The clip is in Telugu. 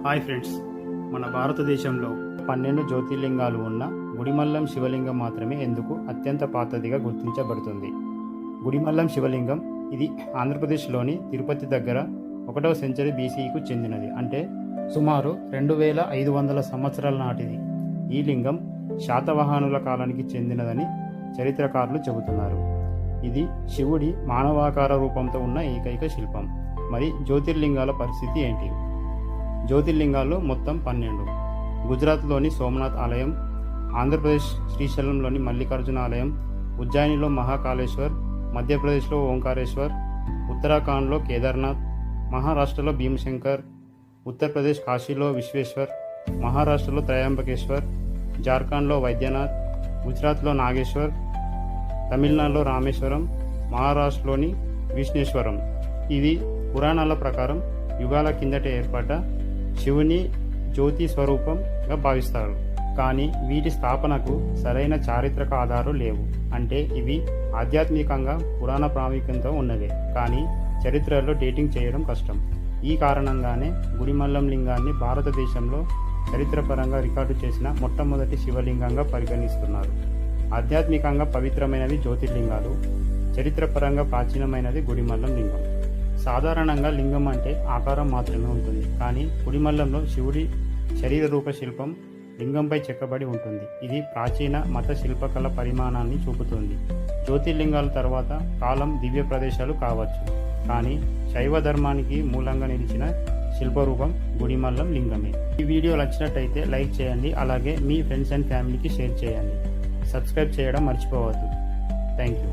హాయ్ ఫ్రెండ్స్, మన భారతదేశంలో 12 జ్యోతిర్లింగాలు ఉన్న గుడిమల్లం శివలింగం మాత్రమే ఎందుకు అత్యంత పాతదిగా గుర్తించబడుతుంది. గుడిమల్లం శివలింగం ఇది ఆంధ్రప్రదేశ్లోని తిరుపతి దగ్గర 1వ సెంచరీ బీసీకు చెందినది. అంటే సుమారు 2500 సంవత్సరాల నాటిది. ఈ లింగం శాతవాహనుల కాలానికి చెందినదని చరిత్రకారులు చెబుతున్నారు. ఇది శివుడి మానవాకార రూపంతో ఉన్న ఏకైక శిల్పం. మరి జ్యోతిర్లింగాల పరిస్థితి ఏంటి? జ్యోతిర్లింగాలు మొత్తం 12. గుజరాత్లోని సోమనాథ్ ఆలయం, ఆంధ్రప్రదేశ్ శ్రీశైలంలోని మల్లికార్జున ఆలయం, ఉజ్జయినిలో మహాకాళేశ్వర్, మధ్యప్రదేశ్లో ఓంకారేశ్వర్, ఉత్తరాఖండ్లో కేదార్నాథ్, మహారాష్ట్రలో భీమశంకర్, ఉత్తరప్రదేశ్ కాశీలో విశ్వేశ్వర్, మహారాష్ట్రలో త్రయంబకేశ్వర్, జార్ఖండ్లో వైద్యనాథ్, గుజరాత్లో నాగేశ్వర్, తమిళనాడులో రామేశ్వరం, మహారాష్ట్రలోని విష్ణేశ్వరం. ఇది పురాణాల ప్రకారం యుగాల కిందట ఏర్పడ్డ శివుని జ్యోతి స్వరూపంగా భావిస్తారు. కానీ వీటి స్థాపనకు సరైన చారిత్రక ఆధారాలు లేవు. అంటే ఇవి ఆధ్యాత్మికంగా పురాణ ప్రాముఖ్యంతో ఉన్నవే, కానీ చరిత్రలో డేటింగ్ చేయడం కష్టం. ఈ కారణంగానే గుడిమల్లం లింగాన్ని భారతదేశంలో చరిత్రపరంగా రికార్డు చేసిన మొట్టమొదటి శివలింగంగా పరిగణిస్తున్నారు. ఆధ్యాత్మికంగా పవిత్రమైనవి జ్యోతిర్లింగాలు, చరిత్రపరంగా ప్రాచీనమైనది గుడిమల్లం లింగం. సాధారణంగా లింగం అంటే ఆకారం మాత్రమే ఉంటుంది, కానీ గుడిమల్లంలో శివుడి శరీర రూప శిల్పం లింగంపై చెక్కబడి ఉంటుంది. ఇది ప్రాచీన మత శిల్పకళ పరిమాణాన్ని చూపుతుంది. జ్యోతిర్లింగాల తర్వాత కాలం దివ్య ప్రదేశాలు కావచ్చు, కానీ శైవ ధర్మానికి మూలంగా నిలిచిన శిల్పరూపం గుడిమల్లం లింగమే. ఈ వీడియో నచ్చినట్టయితే లైక్ చేయండి, అలాగే మీ ఫ్రెండ్స్ అండ్ ఫ్యామిలీకి షేర్ చేయండి. సబ్స్క్రైబ్ చేయడం మర్చిపోవద్దు. Thank you.